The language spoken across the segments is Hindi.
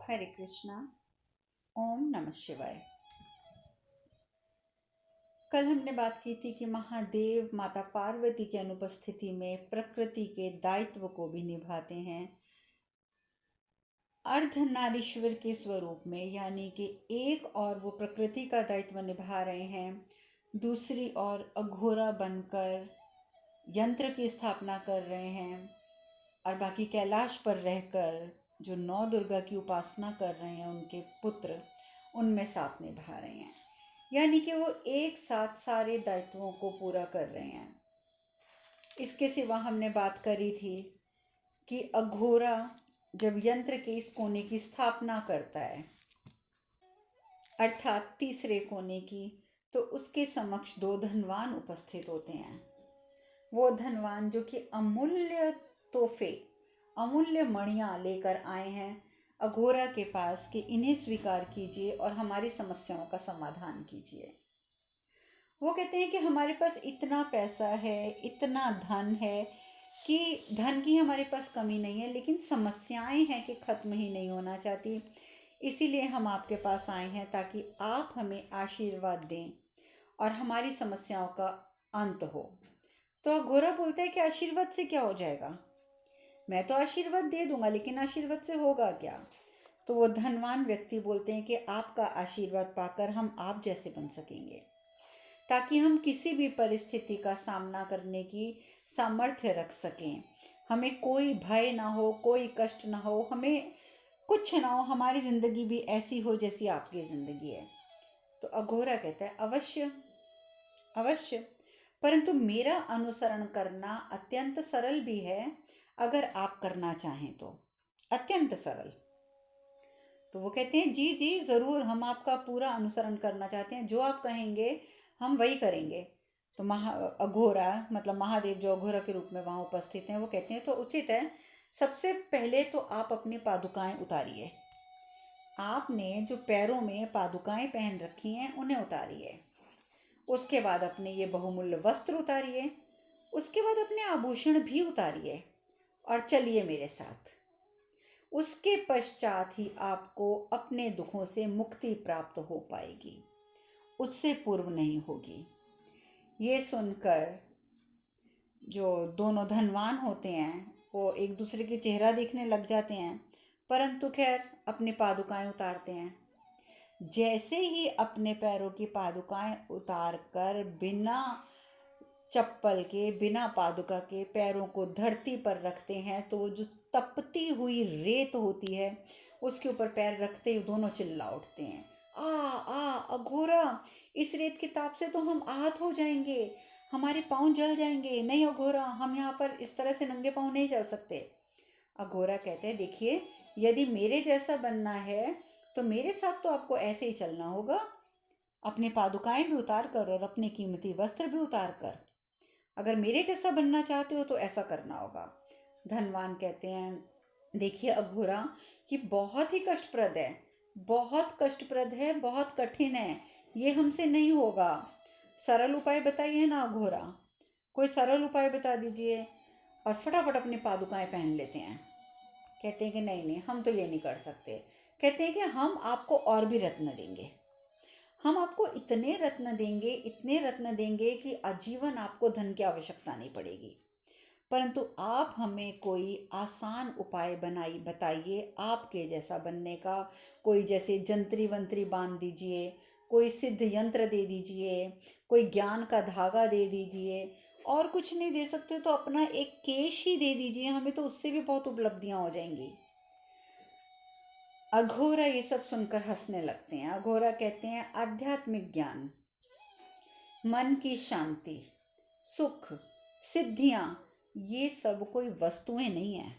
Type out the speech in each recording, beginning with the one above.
हरे कृष्णा। ओम नमः शिवाय। कल हमने बात की थी कि महादेव माता पार्वती की अनुपस्थिति में प्रकृति के दायित्व को भी निभाते हैं अर्धनारीश्वर के स्वरूप में, यानी कि एक और वो प्रकृति का दायित्व निभा रहे हैं, दूसरी ओर अघोरा बनकर यंत्र की स्थापना कर रहे हैं और बाकी कैलाश पर रहकर जो नौ दुर्गा की उपासना कर रहे हैं उनके पुत्र उनमें साथ निभा रहे हैं। यानी कि वो एक साथ सारे दायित्वों को पूरा कर रहे हैं। इसके सिवा हमने बात करी थी कि अघोरा जब यंत्र के इस कोने की स्थापना करता है, अर्थात तीसरे कोने की, तो उसके समक्ष दो धनवान उपस्थित होते हैं। वो धनवान जो कि अमूल्य तोहफे, अमूल्य मणियाँ लेकर आए हैं अघोरा के पास कि इन्हें स्वीकार कीजिए और हमारी समस्याओं का समाधान कीजिए। वो कहते हैं कि हमारे पास इतना पैसा है, इतना धन है कि धन की हमारे पास कमी नहीं है, लेकिन समस्याएं हैं कि ख़त्म ही नहीं होना चाहती। इसीलिए हम आपके पास आए हैं ताकि आप हमें आशीर्वाद दें और हमारी समस्याओं का अंत हो। तो अघोरा बोलता है कि आशीर्वाद से क्या हो जाएगा, मैं तो आशीर्वाद दे दूंगा, लेकिन आशीर्वाद से होगा क्या। तो वो धनवान व्यक्ति बोलते हैं कि आपका आशीर्वाद पाकर हम आप जैसे बन सकेंगे, ताकि हम किसी भी परिस्थिति का सामना करने की सामर्थ्य रख सकें। हमें कोई भय ना हो, कोई कष्ट ना हो, हमें कुछ ना हो, हमारी ज़िंदगी भी ऐसी हो जैसी आपकी ज़िंदगी है। तो अघोरा कहता है अवश्य अवश्य, परंतु मेरा अनुसरण करना अत्यंत सरल भी है, अगर आप करना चाहें तो अत्यंत सरल। तो वो कहते हैं जी जी ज़रूर, हम आपका पूरा अनुसरण करना चाहते हैं, जो आप कहेंगे हम वही करेंगे। तो अघोरा मतलब महादेव जो अघोरा के रूप में वहाँ उपस्थित हैं, वो कहते हैं तो उचित है, सबसे पहले तो आप अपनी पादुकाएं उतारिए। आपने जो पैरों में पादुकाएं पहन रखी हैं उन्हें उतारिए। उसके बाद अपने ये बहुमूल्य वस्त्र उतारिए। उसके बाद अपने आभूषण भी उतारिए और चलिए मेरे साथ। उसके पश्चात ही आपको अपने दुखों से मुक्ति प्राप्त हो पाएगी, उससे पूर्व नहीं होगी। ये सुनकर जो दोनों धनवान होते हैं वो एक दूसरे के चेहरा देखने लग जाते हैं, परंतु खैर अपनी पादुकाएं उतारते हैं। जैसे ही अपने पैरों की पादुकाएं उतार कर बिना चप्पल के, बिना पादुका के पैरों को धरती पर रखते हैं, तो वो जो तपती हुई रेत होती है उसके ऊपर पैर रखते ही दोनों चिल्ला उठते हैं, आ अघोरा, इस रेत के ताप से तो हम आहत हो जाएंगे, हमारे पाँव जल जाएंगे। नहीं अघोरा, हम यहाँ पर इस तरह से नंगे पाँव नहीं चल सकते। अघोरा कहते हैं देखिए, यदि मेरे जैसा बनना है तो मेरे साथ तो आपको ऐसे ही चलना होगा, अपने पादुकाएं भी उतार कर और अपने कीमती वस्त्र भी उतार कर। अगर मेरे जैसा बनना चाहते हो तो ऐसा करना होगा। धनवान कहते हैं देखिए अघोरा, ये बहुत ही कष्टप्रद है, बहुत कष्टप्रद है, बहुत कठिन है, ये हमसे नहीं होगा। सरल उपाय बताइए ना अघोरा, कोई सरल उपाय बता दीजिए। और फटाफट अपनी पादुकाएं पहन लेते हैं। कहते हैं कि नहीं नहीं, हम तो ये नहीं कर सकते। कहते हैं कि हम आपको और भी रत्न देंगे, हम आपको इतने रत्न देंगे, इतने रत्न देंगे कि आजीवन आपको धन की आवश्यकता नहीं पड़ेगी, परंतु आप हमें कोई आसान उपाय बताइए आपके जैसा बनने का। कोई जैसे जंतरी वंतरी बांध दीजिए, कोई सिद्ध यंत्र दे दीजिए, कोई ज्ञान का धागा दे दीजिए, और कुछ नहीं दे सकते तो अपना एक केश ही दे दीजिए, हमें तो उससे भी बहुत उपलब्धियां हो जाएंगी। अघोरा ये सब सुनकर हंसने लगते हैं। अघोरा कहते हैं आध्यात्मिक ज्ञान, मन की शांति, सुख, सिद्धियां, ये सब कोई वस्तुएं नहीं है।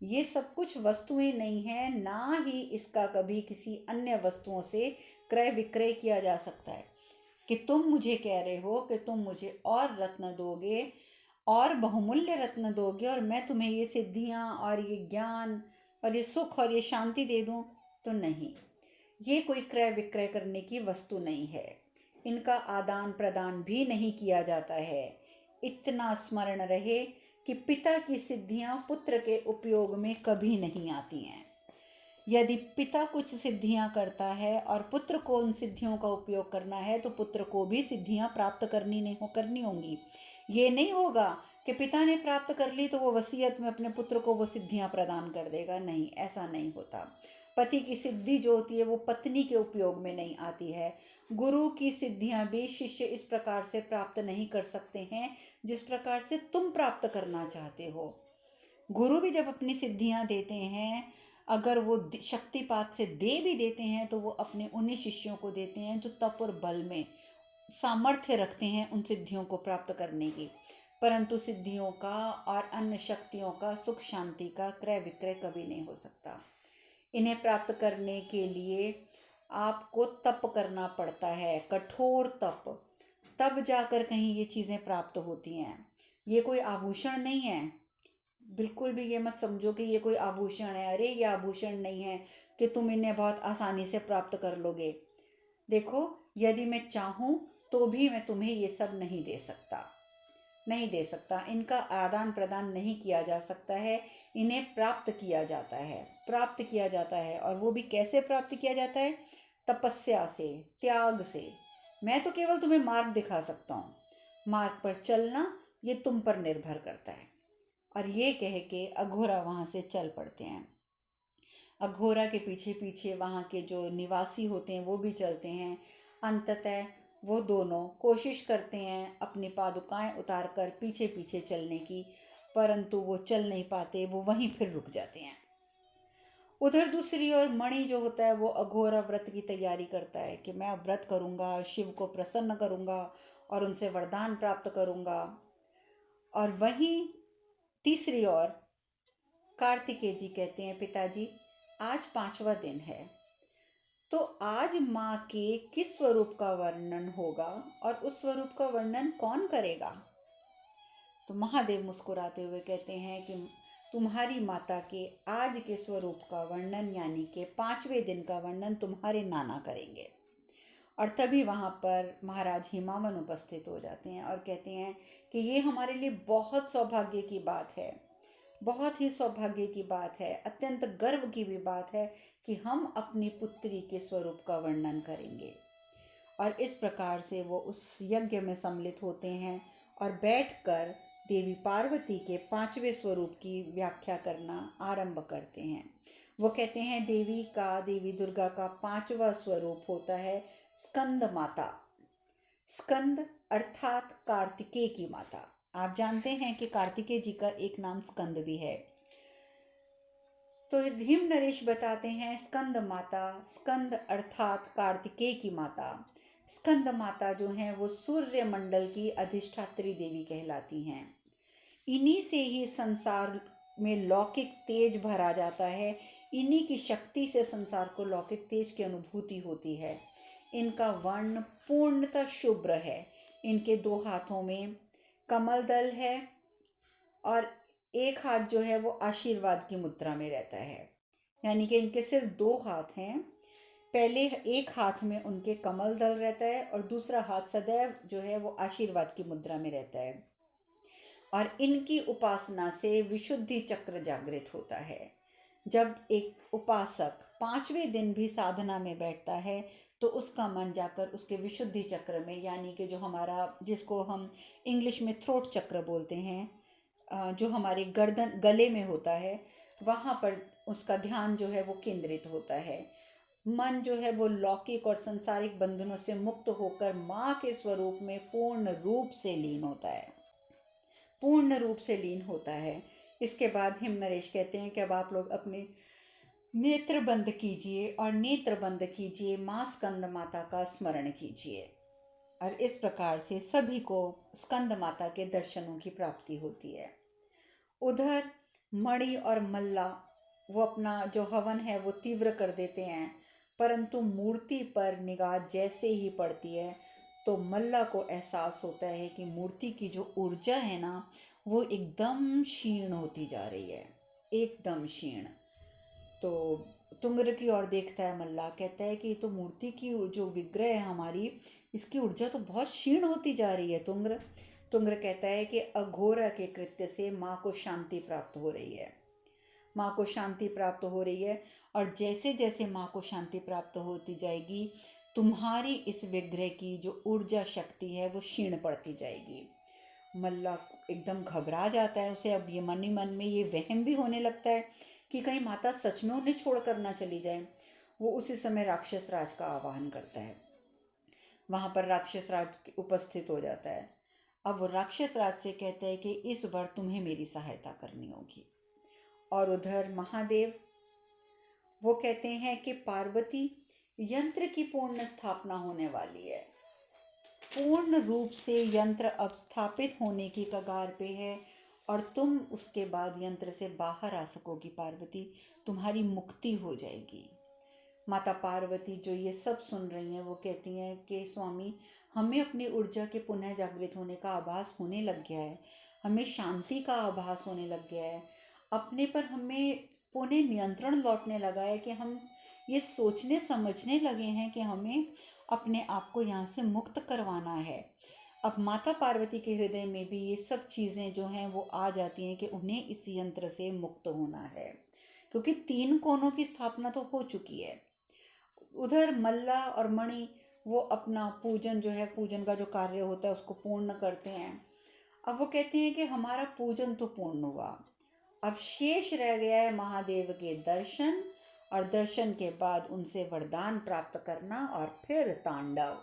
ये सब कुछ वस्तुएं नहीं है, ना ही इसका कभी किसी अन्य वस्तुओं से क्रय विक्रय किया जा सकता है। कि तुम मुझे कह रहे हो कि तुम मुझे और रत्न दोगे और बहुमूल्य रत्न दोगे और मैं तुम्हें ये सिद्धियां और ये ज्ञान और ये सुख और ये शांति दे दूं, तो नहीं, ये कोई क्रय विक्रय करने की वस्तु नहीं है। इनका आदान प्रदान भी नहीं किया जाता है। इतना स्मरण रहे कि पिता की सिद्धियां पुत्र के उपयोग में कभी नहीं आती हैं। यदि पिता कुछ सिद्धियां करता है और पुत्र को उन सिद्धियों का उपयोग करना है तो पुत्र को भी सिद्धियां प्राप्त करनी होंगी। ये नहीं होगा कि पिता ने प्राप्त कर ली तो वो वसीयत में अपने पुत्र को वो सिद्धियां प्रदान कर देगा। नहीं, ऐसा नहीं होता। पति की सिद्धि जो होती है वो पत्नी के उपयोग में नहीं आती है। गुरु की सिद्धियां भी शिष्य इस प्रकार से प्राप्त नहीं कर सकते हैं जिस प्रकार से तुम प्राप्त करना चाहते हो। गुरु भी जब अपनी सिद्धियां देते हैं, अगर वो शक्तिपात से दे भी देते हैं तो वो अपने उन्हीं शिष्यों को देते हैं जो तप और बल में सामर्थ्य रखते हैं उन सिद्धियों को प्राप्त करने की। परंतु सिद्धियों का और अन्य शक्तियों का, सुख शांति का क्रय विक्रय कभी नहीं हो सकता। इन्हें प्राप्त करने के लिए आपको तप करना पड़ता है, कठोर तप। तब जाकर कहीं ये चीज़ें प्राप्त होती हैं। ये कोई आभूषण नहीं है। बिल्कुल भी ये मत समझो कि ये कोई आभूषण है। अरे ये आभूषण नहीं है कि तुम इन्हें बहुत आसानी से प्राप्त कर लोगे। देखो, यदि मैं चाहूँ तो भी मैं तुम्हें ये सब नहीं दे सकता, नहीं दे सकता। इनका आदान प्रदान नहीं किया जा सकता है। इन्हें प्राप्त किया जाता है, प्राप्त किया जाता है। और वो भी कैसे प्राप्त किया जाता है? तपस्या से, त्याग से। मैं तो केवल तुम्हें मार्ग दिखा सकता हूँ, मार्ग पर चलना ये तुम पर निर्भर करता है। और ये कह के अघोरा वहाँ से चल पड़ते हैं। अघोरा के पीछे पीछे वहाँ के जो निवासी होते हैं वो भी चलते हैं। अंततः वो दोनों कोशिश करते हैं अपनी पादुकाएं उतार कर पीछे पीछे चलने की, परंतु वो चल नहीं पाते, वो वहीं फिर रुक जाते हैं। उधर दूसरी ओर मणि जो होता है वो अघोरा व्रत की तैयारी करता है कि मैं व्रत करूँगा, शिव को प्रसन्न करूँगा और उनसे वरदान प्राप्त करूँगा। और वहीं तीसरी ओर कार्तिकेय जी कहते हैं, पिताजी आज 5वां दिन है, तो आज माँ के किस स्वरूप का वर्णन होगा और उस स्वरूप का वर्णन कौन करेगा? तो महादेव मुस्कुराते हुए कहते हैं कि तुम्हारी माता के आज के स्वरूप का वर्णन यानी कि 5वें दिन का वर्णन तुम्हारे नाना करेंगे। और तभी वहाँ पर महाराज हिमावन उपस्थित हो जाते हैं और कहते हैं कि ये हमारे लिए बहुत सौभाग्य की बात है, बहुत ही सौभाग्य की बात है, अत्यंत गर्व की भी बात है कि हम अपनी पुत्री के स्वरूप का वर्णन करेंगे। और इस प्रकार से वो उस यज्ञ में सम्मिलित होते हैं और बैठकर देवी पार्वती के 5वें स्वरूप की व्याख्या करना आरंभ करते हैं। वो कहते हैं देवी दुर्गा का 5वां स्वरूप होता है स्कंद माता। स्कंद अर्थात कार्तिकेय की माता। आप जानते हैं कि कार्तिकेय जी का एक नाम स्कंद भी है। तो हिम नरेश बताते हैं स्कंद माता, स्कंद अर्थात कार्तिकेय की माता। स्कंद माता जो हैं वो सूर्य मंडल की अधिष्ठात्री देवी कहलाती हैं। इन्हीं से ही संसार में लौकिक तेज भरा जाता है। इन्हीं की शक्ति से संसार को लौकिक तेज की अनुभूति होती है। इनका वर्ण पूर्णतः शुभ्र है। इनके 2 हाथों में कमल दल है और एक हाथ जो है वो आशीर्वाद की मुद्रा में रहता है। यानी कि इनके सिर्फ 2 हाथ हैं। पहले एक हाथ में उनके कमल दल रहता है और दूसरा हाथ सदैव जो है वो आशीर्वाद की मुद्रा में रहता है। और इनकी उपासना से विशुद्धि चक्र जागृत होता है। जब एक उपासक 5वें दिन भी साधना में बैठता है तो उसका मन जाकर उसके विशुद्धि चक्र में, यानी कि जो हमारा, जिसको हम इंग्लिश में थ्रोट चक्र बोलते हैं, जो हमारे गले में होता है, वहाँ पर उसका ध्यान जो है वो केंद्रित होता है। मन जो है वो लौकिक और संसारिक बंधनों से मुक्त होकर माँ के स्वरूप में पूर्ण रूप से लीन होता है, पूर्ण रूप से लीन होता है। इसके बाद हिम नरेश कहते हैं कि अब आप लोग अपने नेत्र बंद कीजिए और नेत्र बंद कीजिए, माँ स्कंद माता का स्मरण कीजिए। और इस प्रकार से सभी को स्कंद माता के दर्शनों की प्राप्ति होती है। उधर मणि और मल्ला वो अपना जो हवन है वो तीव्र कर देते हैं, परंतु मूर्ति पर निगाह जैसे ही पड़ती है तो मल्ला को एहसास होता है कि मूर्ति की जो ऊर्जा है ना वो एकदम क्षीण होती जा रही है, एकदम क्षीण। तो तुंग्र की ओर देखता है मल्ला, कहता है कि तो मूर्ति की जो विग्रह है हमारी, इसकी ऊर्जा तो बहुत क्षीण होती जा रही है तुंग्र। तुंग्र कहता है कि अघोरा के कृत्य से माँ को शांति प्राप्त हो रही है। माँ को शांति प्राप्त हो रही है। और जैसे जैसे माँ को शांति प्राप्त होती जाएगी, तुम्हारी इस विग्रह की जो ऊर्जा शक्ति है वो क्षीण पड़ती जाएगी। मल्ला एकदम घबरा जाता है। उसे अब ये मन ही मन में ये वहम भी होने लगता है कि कहीं माता सच में उन्हें छोड़ कर ना चली जाए। वो उसी समय राक्षस राज का आवाहन करता है। वहाँ पर राक्षस राज उपस्थित हो जाता है। अब वो राक्षस राज से कहते हैं कि इस बार तुम्हें मेरी सहायता करनी होगी। और उधर महादेव वो कहते हैं कि पार्वती, यंत्र की पूर्ण स्थापना होने वाली है। पूर्ण रूप से यंत्र अब स्थापित होने की कगार पे है और तुम उसके बाद यंत्र से बाहर आ सकोगी पार्वती, तुम्हारी मुक्ति हो जाएगी। माता पार्वती जो ये सब सुन रही हैं वो कहती हैं कि स्वामी, हमें अपनी ऊर्जा के पुनः जागृत होने का आभास होने लग गया है, हमें शांति का आभास होने लग गया है, अपने पर हमें पुनः नियंत्रण लौटने लगा है कि हम ये सोचने समझने लगे हैं कि हमें अपने आप को यहाँ से मुक्त करवाना है। अब माता पार्वती के हृदय में भी ये सब चीज़ें जो हैं वो आ जाती हैं कि उन्हें इस यंत्र से मुक्त होना है, क्योंकि 3 कोनों की स्थापना तो हो चुकी है। उधर मल्ला और मणि वो अपना पूजन जो है, पूजन का जो कार्य होता है उसको पूर्ण करते हैं। अब वो कहते हैं कि हमारा पूजन तो पूर्ण हुआ, अब शेष रह गया है महादेव के दर्शन, और दर्शन के बाद उनसे वरदान प्राप्त करना और फिर तांडव।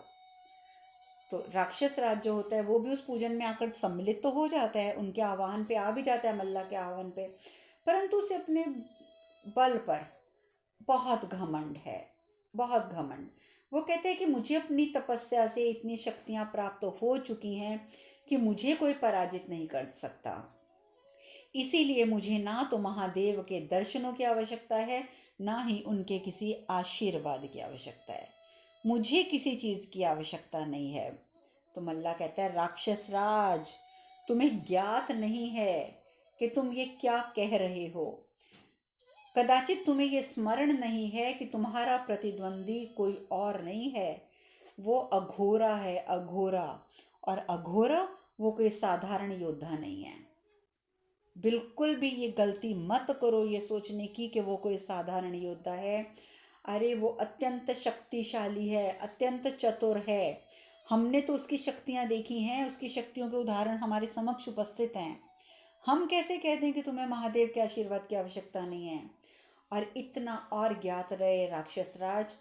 तो राक्षस राज जो होता है वो भी उस पूजन में आकर सम्मिलित तो हो जाता है, उनके आह्वान पे आ भी जाता है, मल्ला के आह्वान पे, परंतु उसे अपने बल पर बहुत घमंड है, बहुत घमंड। वो कहते हैं कि मुझे अपनी तपस्या से इतनी शक्तियां प्राप्त हो चुकी हैं कि मुझे कोई पराजित नहीं कर सकता। इसीलिए मुझे ना तो महादेव के दर्शनों की आवश्यकता है, ना ही उनके किसी आशीर्वाद की आवश्यकता है। मुझे किसी चीज़ की आवश्यकता नहीं है। तो मल्ला कहता है, राक्षस राज, तुम्हें ज्ञात नहीं है कि तुम ये क्या कह रहे हो। कदाचित तुम्हें ये स्मरण नहीं है कि तुम्हारा प्रतिद्वंदी कोई और नहीं है, वो अघोरा है, अघोरा। और अघोरा वो कोई साधारण योद्धा नहीं है। बिल्कुल भी ये गलती मत करो ये सोचने की कि वो कोई साधारण योद्धा है। अरे वो अत्यंत शक्तिशाली है, अत्यंत चतुर है। हमने तो उसकी शक्तियां देखी हैं, उसकी शक्तियों के उदाहरण हमारे समक्ष उपस्थित हैं। हम कैसे कहते हैं कि तुम्हें महादेव के आशीर्वाद की आवश्यकता नहीं है। और इतना और ज्ञात रहे राक्षस राज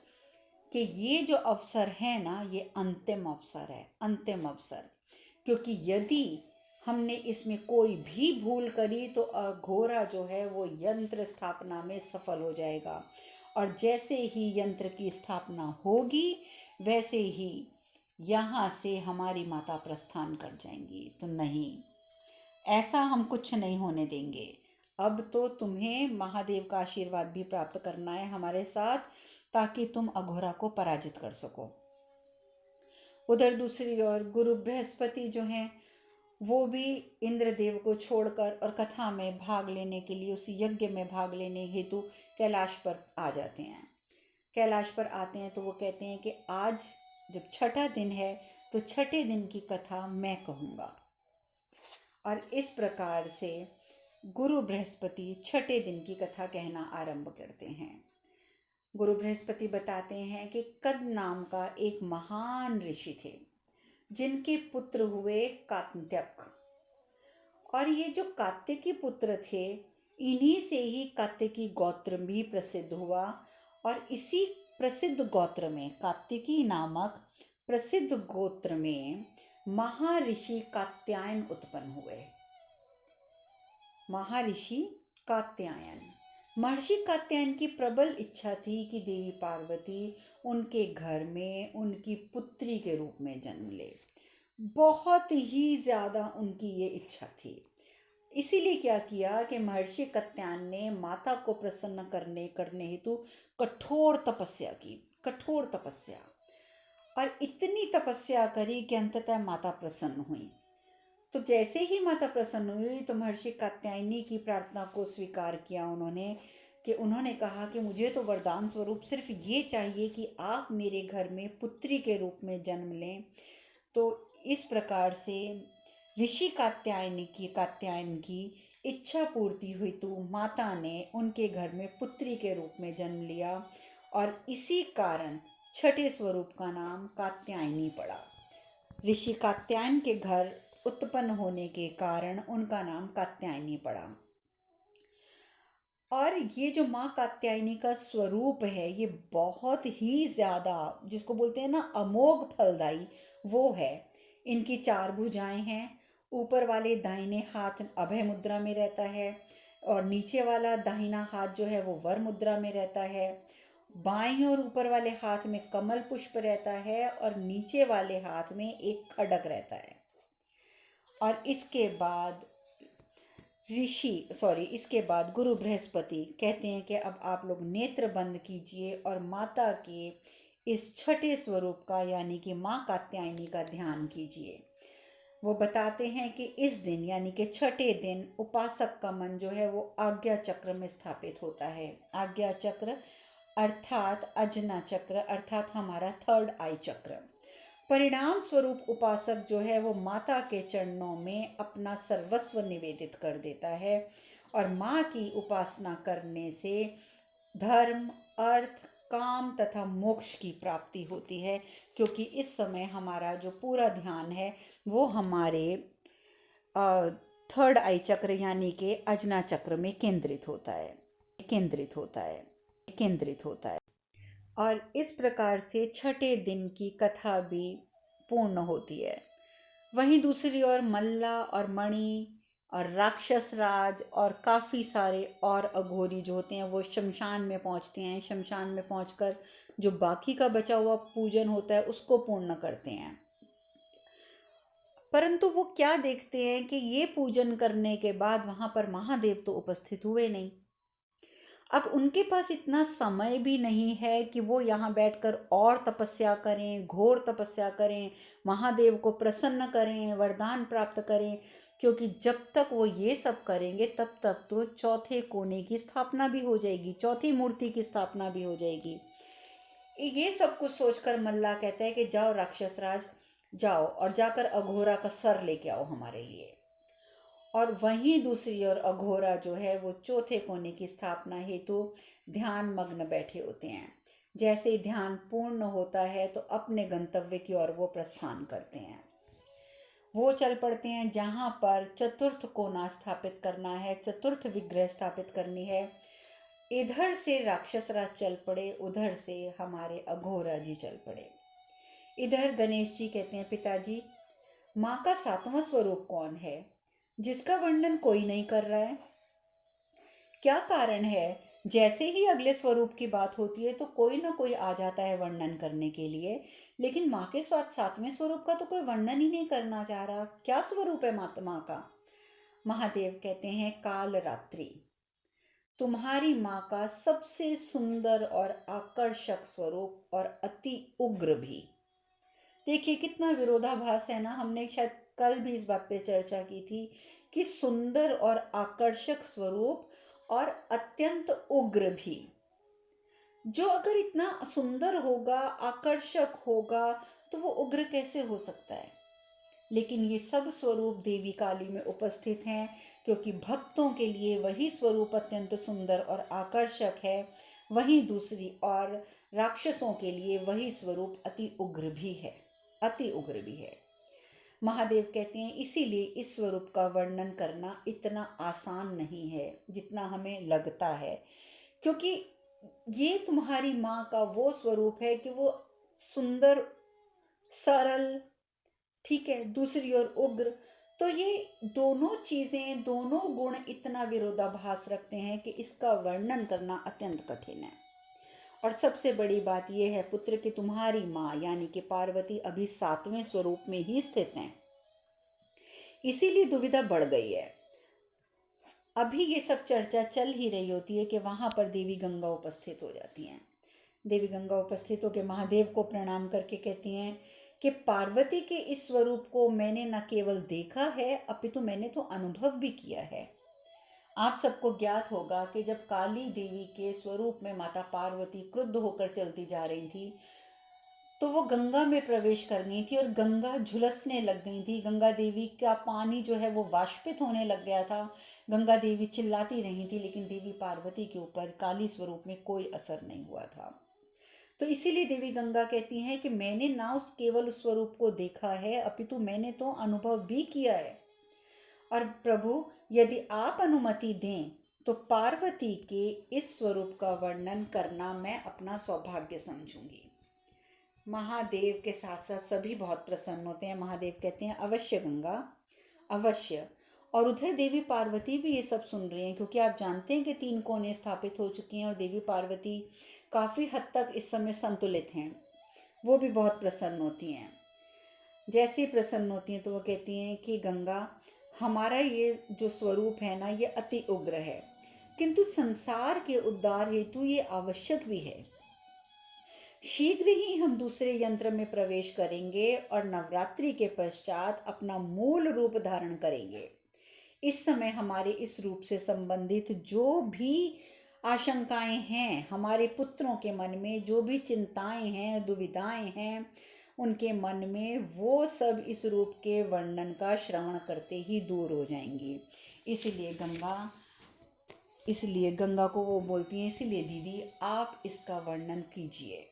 कि ये जो अवसर है ना, ये अंतिम अवसर है, अंतिम अवसर। क्योंकि यदि हमने इसमें कोई भी भूल करी तो अघोरा जो है वो यंत्र स्थापना में सफल हो जाएगा, और जैसे ही यंत्र की स्थापना होगी वैसे ही यहाँ से हमारी माता प्रस्थान कर जाएंगी। तो नहीं, ऐसा हम कुछ नहीं होने देंगे। अब तो तुम्हें महादेव का आशीर्वाद भी प्राप्त करना है हमारे साथ, ताकि तुम अघोरा को पराजित कर सको। उधर दूसरी ओर गुरु बृहस्पति जो हैं वो भी इंद्रदेव को छोड़कर और कथा में भाग लेने के लिए, उस यज्ञ में भाग लेने हेतु कैलाश पर आ जाते हैं। कैलाश पर आते हैं तो वो कहते हैं कि आज जब छठा दिन है तो छठे दिन की कथा मैं कहूँगा। और इस प्रकार से गुरु बृहस्पति छठे दिन की कथा कहना आरंभ करते हैं। गुरु बृहस्पति बताते हैं कि कद नाम का एक महान ऋषि थे जिनके पुत्र हुए कात्यायन। और ये जो कात्यायनी पुत्र थे, इन्हीं से ही कात्यायनी गोत्र भी प्रसिद्ध हुआ। और इसी प्रसिद्ध गोत्र में, कात्यायनी नामक प्रसिद्ध गोत्र में महर्षि कात्यायन उत्पन्न हुए। महर्षि कात्यायन, महर्षि कात्यायन की प्रबल इच्छा थी कि देवी पार्वती उनके घर में उनकी पुत्री के रूप में जन्म ले। बहुत ही ज़्यादा उनकी ये इच्छा थी। इसीलिए क्या किया कि महर्षि कात्यायन ने माता को प्रसन्न करने हेतु कठोर तपस्या की, कठोर तपस्या। और इतनी तपस्या करी कि अंततः माता प्रसन्न हुई। तो जैसे ही माता प्रसन्न हुई तो महर्षि कात्यायनी की प्रार्थना को स्वीकार किया उन्होंने, कि उन्होंने कहा कि मुझे तो वरदान स्वरूप सिर्फ ये चाहिए कि आप मेरे घर में पुत्री के रूप में जन्म लें। तो इस प्रकार से ऋषि कात्यायन की इच्छा पूर्ति हुई तो माता ने उनके घर में पुत्री के रूप में जन्म लिया और इसी कारण छठे स्वरूप का नाम कात्यायनी पड़ा। ऋषि कात्यायन के घर उत्पन्न होने के कारण उनका नाम कात्यायनी पड़ा। और ये जो माँ कात्यायनी का स्वरूप है ये बहुत ही ज़्यादा, जिसको बोलते हैं ना अमोघ फलदायी, वो है। इनकी 4 भुजाएं हैं। ऊपर वाले दाहिने हाथ अभय मुद्रा में रहता है और नीचे वाला दाहिना हाथ जो है वो वर मुद्रा में रहता है। बाईं और ऊपर वाले हाथ में कमल पुष्प रहता है और नीचे वाले हाथ में एक खड्ग रहता है। और इसके बाद गुरु बृहस्पति कहते हैं कि अब आप लोग नेत्र बंद कीजिए और माता के इस छठे स्वरूप का यानी कि माँ कात्यायनी का ध्यान कीजिए। वो बताते हैं कि इस दिन यानी कि छठे दिन उपासक का मन जो है वो आज्ञा चक्र में स्थापित होता है। आज्ञा चक्र अर्थात अजना चक्र अर्थात हमारा 3rd आई चक्र। परिणाम स्वरूप उपासक जो है वो माता के चरणों में अपना सर्वस्व निवेदित कर देता है और माँ की उपासना करने से धर्म, अर्थ, काम तथा मोक्ष की प्राप्ति होती है, क्योंकि इस समय हमारा जो पूरा ध्यान है वो हमारे 3rd आई चक्र यानी कि अजना चक्र में केंद्रित होता है। और इस प्रकार से छठे दिन की कथा भी पूर्ण होती है। वहीं दूसरी ओर मल्ला और मणि और राक्षस राज और काफ़ी सारे और अघोरी जो होते हैं वो शमशान में पहुंचते हैं। शमशान में पहुंचकर जो बाकी का बचा हुआ पूजन होता है उसको पूर्ण करते हैं। परंतु वो क्या देखते हैं कि ये पूजन करने के बाद वहाँ पर महादेव तो उपस्थित हुए नहीं। अब उनके पास इतना समय भी नहीं है कि वो यहाँ बैठकर और तपस्या करें, घोर तपस्या करें, महादेव को प्रसन्न करें, वरदान प्राप्त करें, क्योंकि जब तक वो ये सब करेंगे तब तक तो चौथे कोने की स्थापना भी हो जाएगी, चौथी मूर्ति की स्थापना भी हो जाएगी। ये सब कुछ सोचकर मल्ला कहता है कि जाओ राक्षस राज, जाओ और जाकर अघोरा का सर लेके आओ हमारे लिए। और वहीं दूसरी ओर अघोरा जो है वो चौथे कोने की स्थापना हेतु ध्यान मग्न बैठे होते हैं। जैसे ही ध्यान पूर्ण होता है तो अपने गंतव्य की ओर वो प्रस्थान करते हैं। वो चल पड़ते हैं जहाँ पर चतुर्थ कोना स्थापित करना है, चतुर्थ विग्रह स्थापित करनी है। इधर से राक्षस राज चल पड़े, उधर से हमारे अघोरा जी चल पड़े। इधर गणेश जी कहते हैं, पिताजी माँ का 7वां स्वरूप कौन है जिसका वर्णन कोई नहीं कर रहा है? क्या कारण है? जैसे ही अगले स्वरूप की बात होती है तो कोई ना कोई आ जाता है वर्णन करने के लिए, लेकिन माँ के 7वें स्वरूप का तो कोई वर्णन ही नहीं करना चाह रहा। क्या स्वरूप है माँ का? महादेव कहते हैं, काल रात्रि तुम्हारी माँ का सबसे सुंदर और आकर्षक स्वरूप और अति उग्र भी। देखिए कितना विरोधाभास है ना। हमने शायद कल भी इस बात पे चर्चा की थी कि सुंदर और आकर्षक स्वरूप और अत्यंत उग्र भी। जो अगर इतना सुंदर होगा, आकर्षक होगा, तो वो उग्र कैसे हो सकता है? लेकिन ये सब स्वरूप देवी काली में उपस्थित हैं, क्योंकि भक्तों के लिए वही स्वरूप अत्यंत सुंदर और आकर्षक है, वहीं दूसरी और राक्षसों के लिए वही स्वरूप अति उग्र भी है। महादेव कहते हैं इसीलिए इस स्वरूप का वर्णन करना इतना आसान नहीं है जितना हमें लगता है, क्योंकि ये तुम्हारी माँ का वो स्वरूप है कि वो सुंदर, सरल, ठीक है, दूसरी ओर उग्र। तो ये दोनों चीज़ें, दोनों गुण इतना विरोधाभास रखते हैं कि इसका वर्णन करना अत्यंत कठिन है। और सबसे बड़ी बात यह है पुत्र कि तुम्हारी माँ यानी कि पार्वती अभी 7वें स्वरूप में ही स्थित हैं, इसीलिए दुविधा बढ़ गई है। अभी ये सब चर्चा चल ही रही होती है कि वहाँ पर देवी गंगा उपस्थित हो जाती हैं। देवी गंगा उपस्थित होकर महादेव को प्रणाम करके कहती हैं कि पार्वती के इस स्वरूप को मैंने न केवल देखा है अपितु मैंने तो अनुभव भी किया है। आप सबको ज्ञात होगा कि जब काली देवी के स्वरूप में माता पार्वती क्रुद्ध होकर चलती जा रही थी तो वो गंगा में प्रवेश कर गई थी और गंगा झुलसने लग गई थी। गंगा देवी का पानी जो है वो वाष्पित होने लग गया था। गंगा देवी चिल्लाती रही थी, लेकिन देवी पार्वती के ऊपर काली स्वरूप में कोई असर नहीं हुआ था। तो इसीलिए देवी गंगा कहती हैं कि मैंने ना उस केवल उस स्वरूप को देखा है, अपितु मैंने तो अनुभव भी किया है। और प्रभु, यदि आप अनुमति दें तो पार्वती के इस स्वरूप का वर्णन करना मैं अपना सौभाग्य समझूंगी। महादेव के साथ साथ सभी बहुत प्रसन्न होते हैं। महादेव कहते हैं अवश्य गंगा, अवश्य। और उधर देवी पार्वती भी ये सब सुन रही हैं, क्योंकि आप जानते हैं कि 3 कोने स्थापित हो चुकी हैं और देवी पार्वती काफ़ी हद तक इस समय संतुलित हैं। वो भी बहुत प्रसन्न होती हैं। जैसे ही प्रसन्न होती हैं तो वो कहती हैं कि गंगा, हमारा ये जो स्वरूप है ना, ये अति उग्र है, किंतु संसार के उद्धार हेतु ये आवश्यक भी है। शीघ्र ही हम दूसरे यंत्र में प्रवेश करेंगे और नवरात्रि के पश्चात अपना मूल रूप धारण करेंगे। इस समय हमारे इस रूप से संबंधित जो भी आशंकाएं हैं, हमारे पुत्रों के मन में जो भी चिंताएं हैं, दुविधाएं हैं उनके मन में, वो सब इस रूप के वर्णन का श्रवण करते ही दूर हो जाएंगी। इसलिए गंगा को वो बोलती हैं, इसीलिए दीदी आप इसका वर्णन कीजिए।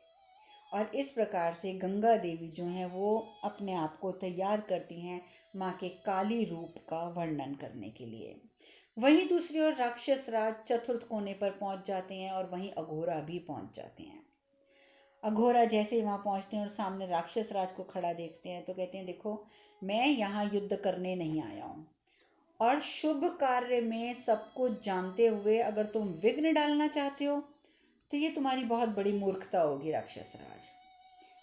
और इस प्रकार से गंगा देवी जो हैं वो अपने आप को तैयार करती हैं माँ के काली रूप का वर्णन करने के लिए। वहीं दूसरी ओर राक्षस राज चतुर्थ कोने पर पहुंच जाते हैं और वहीं अघोरा भी पहुंच जाते हैं। अघोरा जैसे ही वहाँ पहुँचते हैं और सामने राक्षस राज को खड़ा देखते हैं तो कहते हैं, देखो मैं यहाँ युद्ध करने नहीं आया हूँ, और शुभ कार्य में सब कुछ जानते हुए अगर तुम विघ्न डालना चाहते हो तो ये तुम्हारी बहुत बड़ी मूर्खता होगी राक्षस राज।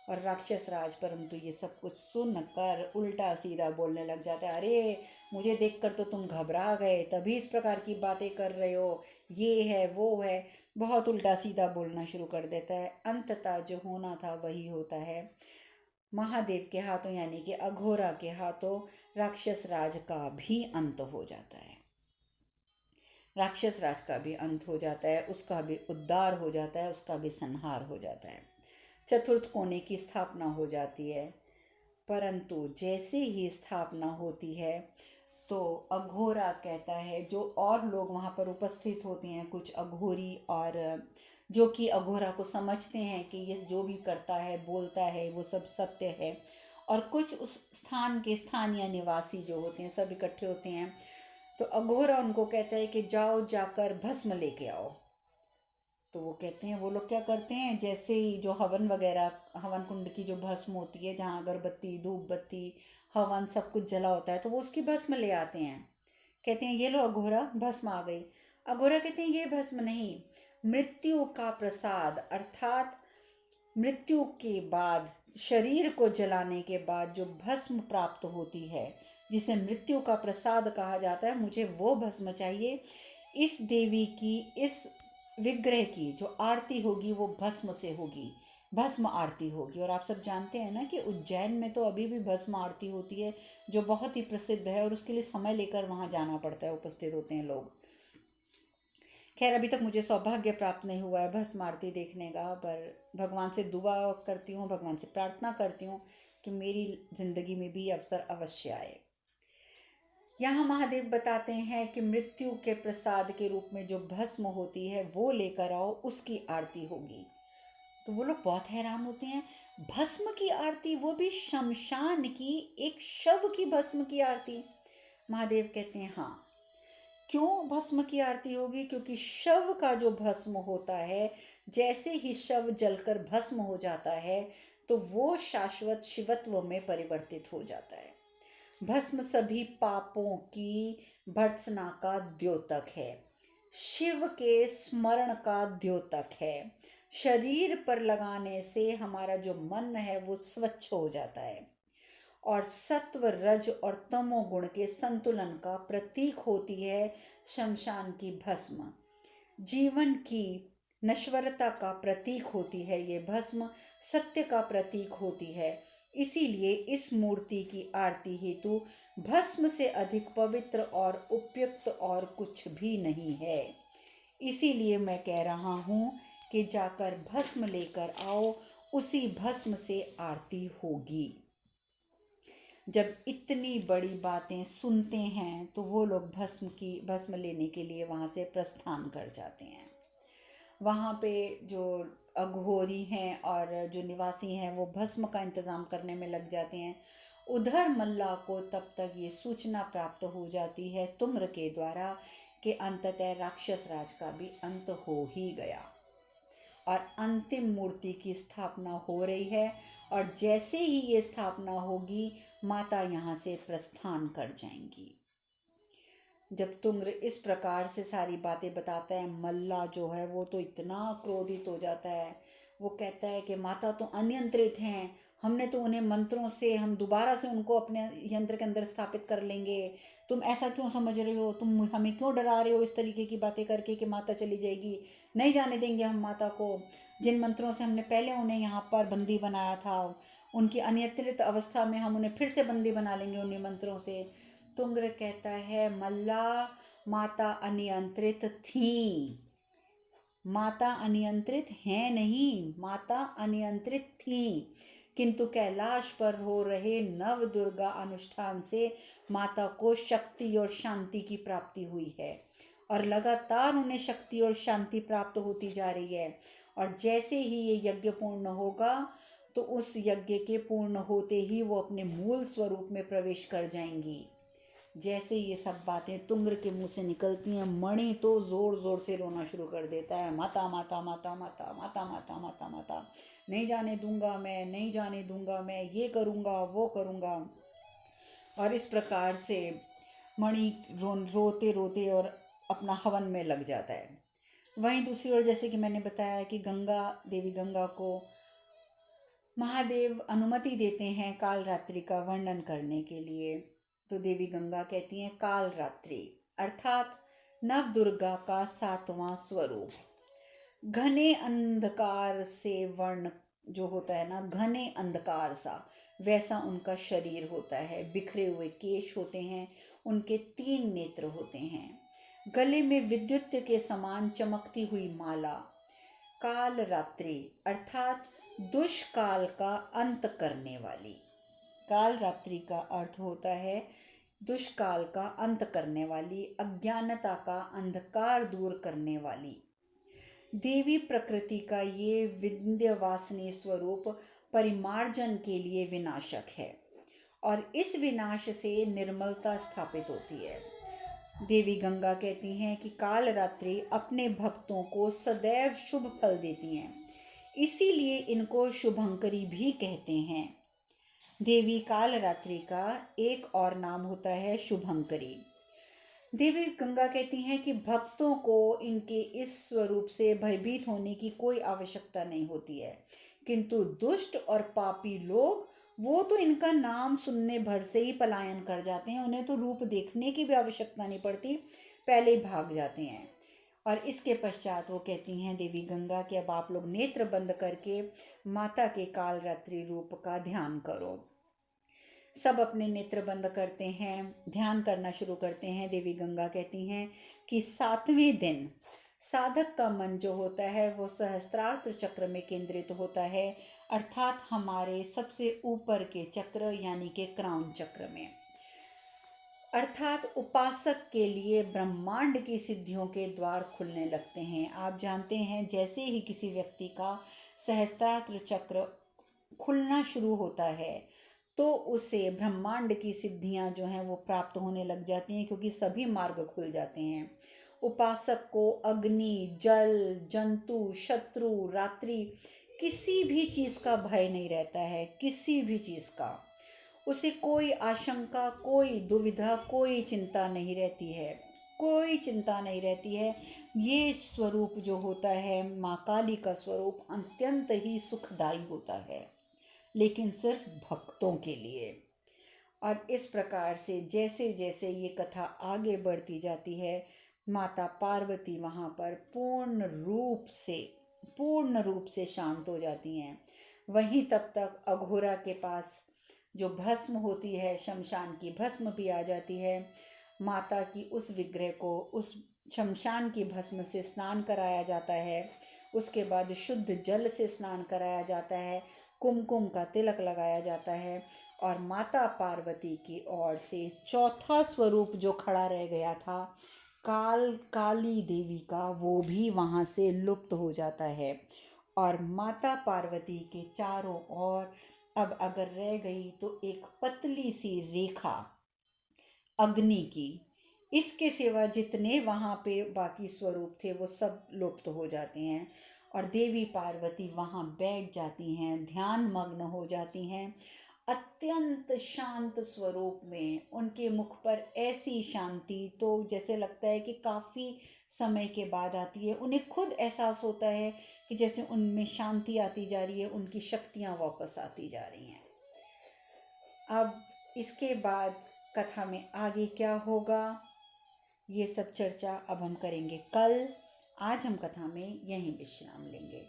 और राक्षस राज परंतु ये सब कुछ सुनकर उल्टा सीधा बोलने लग जाता है। अरे मुझे देखकर तो तुम घबरा गए, तभी इस प्रकार की बातें कर रहे हो, ये है वो है, बहुत उल्टा सीधा बोलना शुरू कर देता है। अंततः जो होना था वही होता है। महादेव के हाथों यानी कि अघोरा के हाथों राक्षस राज का भी अंत हो जाता है। राक्षस राज का भी अंत हो जाता है, उसका भी उद्धार हो जाता है, उसका भी संहार हो जाता है। चतुर्थ कोने की स्थापना हो जाती है। परंतु जैसे ही स्थापना होती है तो अघोरा कहता है, जो और लोग वहाँ पर उपस्थित होते हैं, कुछ अघोरी और जो कि अघोरा को समझते हैं कि ये जो भी करता है बोलता है वो सब सत्य है, और कुछ उस स्थान के स्थानीय निवासी जो होते हैं सब इकट्ठे होते हैं। तो अघोरा उनको कहता है कि जाओ जाकर भस्म लेके आओ। तो वो कहते हैं, वो लोग क्या करते हैं, जैसे ही जो हवन वगैरह, हवन कुंड की जो भस्म होती है जहाँ अगरबत्ती धूप बत्ती हवन सब कुछ जला होता है, तो वो उसकी भस्म ले आते हैं। कहते हैं ये लो अघोरा, भस्म आ गई। अघोरा कहते हैं ये भस्म नहीं, मृत्यु का प्रसाद, अर्थात मृत्यु के बाद शरीर को जलाने के बाद जो भस्म प्राप्त होती है, जिसे मृत्यु का प्रसाद कहा जाता है, मुझे वो भस्म चाहिए। इस देवी की, इस विग्रह की जो आरती होगी वो भस्म से होगी, भस्म आरती होगी। और आप सब जानते हैं ना कि उज्जैन में तो अभी भी भस्म आरती होती है, जो बहुत ही प्रसिद्ध है, और उसके लिए समय लेकर वहाँ जाना पड़ता है, उपस्थित होते हैं लोग। खैर अभी तक मुझे सौभाग्य प्राप्त नहीं हुआ है भस्म आरती देखने का, पर भगवान से दुआ करती हूँ, भगवान से प्रार्थना करती हूँ कि मेरी जिंदगी में भी अवसर अवश्य आए। यहाँ महादेव बताते हैं कि मृत्यु के प्रसाद के रूप में जो भस्म होती है वो लेकर आओ, उसकी आरती होगी। तो वो लोग बहुत हैरान होते हैं, भस्म की आरती, वो भी शमशान की, एक शव की भस्म की आरती। महादेव कहते हैं हाँ, क्यों भस्म की आरती होगी, क्योंकि शव का जो भस्म होता है, जैसे ही शव जलकर भस्म हो जाता है तो वो शाश्वत शिवत्व में परिवर्तित हो जाता है। भस्म सभी पापों की भर्त्सना का द्योतक है, शिव के स्मरण का द्योतक है। शरीर पर लगाने से हमारा जो मन है वो स्वच्छ हो जाता है, और सत्व रज और तमोगुण के संतुलन का प्रतीक होती है शमशान की भस्म। जीवन की नश्वरता का प्रतीक होती है ये भस्म, सत्य का प्रतीक होती है। इसीलिए इस मूर्ति की आरती हेतु भस्म से अधिक पवित्र और उपयुक्त और कुछ भी नहीं है। इसीलिए मैं कह रहा हूँ कि जाकर भस्म लेकर आओ, उसी भस्म से आरती होगी। जब इतनी बड़ी बातें सुनते हैं तो वो लोग भस्म लेने के लिए वहाँ से प्रस्थान कर जाते हैं। वहाँ पे जो अघोरी हैं और जो निवासी हैं वो भस्म का इंतज़ाम करने में लग जाते हैं। उधर मल्ला को तब तक ये सूचना प्राप्त हो जाती है तुंग्र के द्वारा कि अंततः राक्षस राज का भी अंत हो ही गया और अंतिम मूर्ति की स्थापना हो रही है। और जैसे ही ये स्थापना होगी माता यहाँ से प्रस्थान कर जाएंगी। जब तुंग्र इस प्रकार से सारी बातें बताता है, मल्ला जो है वो तो इतना क्रोधित हो जाता है। वो कहता है कि माता तो अनियंत्रित हैं, हमने तो उन्हें मंत्रों से हम दोबारा से उनको अपने यंत्र के अंदर स्थापित कर लेंगे। तुम ऐसा क्यों समझ रहे हो? तुम हमें क्यों डरा रहे हो इस तरीके की बातें करके कि माता चली जाएगी? नहीं जाने देंगे हम माता को। जिन मंत्रों से हमने पहले उन्हें यहाँ पर बंदी बनाया था, उनकी अनियंत्रित अवस्था में हम उन्हें फिर से बंदी बना लेंगे उन्हीं मंत्रों से। तुंग्र कहता है, मल्ला माता अनियंत्रित थी, माता अनियंत्रित है नहीं, माता अनियंत्रित थी, किंतु कैलाश पर हो रहे नव दुर्गा अनुष्ठान से माता को शक्ति और शांति की प्राप्ति हुई है और लगातार उन्हें शक्ति और शांति प्राप्त होती जा रही है। और जैसे ही ये यज्ञ पूर्ण होगा तो उस यज्ञ के पूर्ण होते ही वो अपने मूल स्वरूप में प्रवेश कर जाएंगी। जैसे ये सब बातें तुंग्र के मुंह से निकलती हैं, मणि तो जोर जोर से रोना शुरू कर देता है, माता माता माता माता माता माता माता माता, नहीं जाने दूंगा मैं, नहीं जाने दूंगा मैं, ये करूँगा वो करूँगा। और इस प्रकार से मणि रोते रोते और अपना हवन में लग जाता है। वहीं दूसरी ओर जैसे कि मैंने बताया कि देवी गंगा को महादेव अनुमति देते हैं काल रात्रि का वर्णन करने के लिए। तो देवी गंगा कहती हैं, काल रात्रि अर्थात नव दुर्गा का 7वां स्वरूप। घने अंधकार से वर्ण जो होता है ना, घने अंधकार सा, वैसा उनका शरीर होता है। बिखरे हुए केश होते हैं, उनके 3 नेत्र होते हैं, गले में विद्युत के समान चमकती हुई माला। काल रात्रि अर्थात दुष्काल का अंत करने वाली। काल रात्रि का अर्थ होता है दुष्काल का अंत करने वाली, अज्ञानता का अंधकार दूर करने वाली। देवी प्रकृति का ये विंध्यवासिनी स्वरूप परिमार्जन के लिए विनाशक है और इस विनाश से निर्मलता स्थापित होती है। देवी गंगा कहती हैं कि काल रात्रि अपने भक्तों को सदैव शुभ फल देती हैं, इसीलिए इनको शुभंकरी भी कहते हैं। देवी काल रात्रि का एक और नाम होता है शुभंकरी। देवी गंगा कहती हैं कि भक्तों को इनके इस स्वरूप से भयभीत होने की कोई आवश्यकता नहीं होती है, किंतु दुष्ट और पापी लोग वो तो इनका नाम सुनने भर से ही पलायन कर जाते हैं, उन्हें तो रूप देखने की भी आवश्यकता नहीं पड़ती, पहले ही भाग जाते हैं। और इसके पश्चात वो कहती हैं देवी गंगा कि अब आप लोग नेत्र बंद करके माता के काल रात्रि रूप का ध्यान करो। सब अपने नेत्र बंद करते हैं, ध्यान करना शुरू करते हैं। देवी गंगा कहती हैं कि 7वें दिन साधक का मन जो होता है वो सहस्त्रार्थ चक्र में केंद्रित होता है, अर्थात हमारे सबसे ऊपर के चक्र यानी के क्राउन चक्र में। अर्थात उपासक के लिए ब्रह्मांड की सिद्धियों के द्वार खुलने लगते हैं। आप जानते हैं जैसे ही किसी व्यक्ति का सहस्त्रार्थ चक्र खुलना शुरू होता है तो उसे ब्रह्मांड की सिद्धियां जो हैं वो प्राप्त होने लग जाती हैं, क्योंकि सभी मार्ग खुल जाते हैं। उपासक को अग्नि, जल, जंतु, शत्रु, रात्रि किसी भी चीज़ का भय नहीं रहता है, किसी भी चीज़ का। उसे कोई आशंका, कोई दुविधा, कोई चिंता नहीं रहती है, कोई चिंता नहीं रहती है। ये स्वरूप जो होता है माँ काली का स्वरूप अत्यंत ही सुखदायी होता है, लेकिन सिर्फ भक्तों के लिए। और इस प्रकार से जैसे जैसे ये कथा आगे बढ़ती जाती है, माता पार्वती वहाँ पर पूर्ण रूप से शांत हो जाती हैं। वहीं तब तक अघोरा के पास जो भस्म होती है, शमशान की भस्म भी आ जाती है। माता की उस विग्रह को उस शमशान की भस्म से स्नान कराया जाता है उसके बाद शुद्ध जल से स्नान कराया जाता है, कुमकुम का तिलक लगाया जाता है और माता पार्वती की ओर से चौथा स्वरूप जो खड़ा रह गया था काली देवी का, वो भी वहाँ से लुप्त हो जाता है और माता पार्वती के चारों ओर अब अगर रह गई तो एक पतली सी रेखा अग्नि की। इसके सिवा जितने वहाँ पे बाकी स्वरूप थे वो सब लुप्त हो जाते हैं और देवी पार्वती वहाँ बैठ जाती हैं, ध्यान मग्न हो जाती हैं अत्यंत शांत स्वरूप में। उनके मुख पर ऐसी शांति तो जैसे लगता है कि काफ़ी समय के बाद आती है। उन्हें खुद एहसास होता है कि जैसे उनमें शांति आती जा रही है, उनकी शक्तियाँ वापस आती जा रही हैं। अब इसके बाद कथा में आगे क्या होगा, ये सब चर्चा अब हम करेंगे कल। आज हम कथा में यहीं विश्राम लेंगे।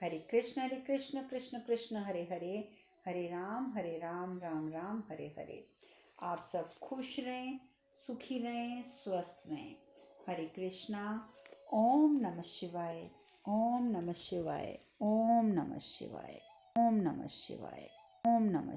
हरे कृष्ण कृष्ण कृष्ण हरे हरे, हरे राम राम राम हरे हरे। आप सब खुश रहें, सुखी रहें, स्वस्थ रहें। हरे कृष्णा। ओम नमः शिवाय, ओम नमः शिवाय, ओम नमः शिवाय, ओम नमः शिवाय, ओम नमः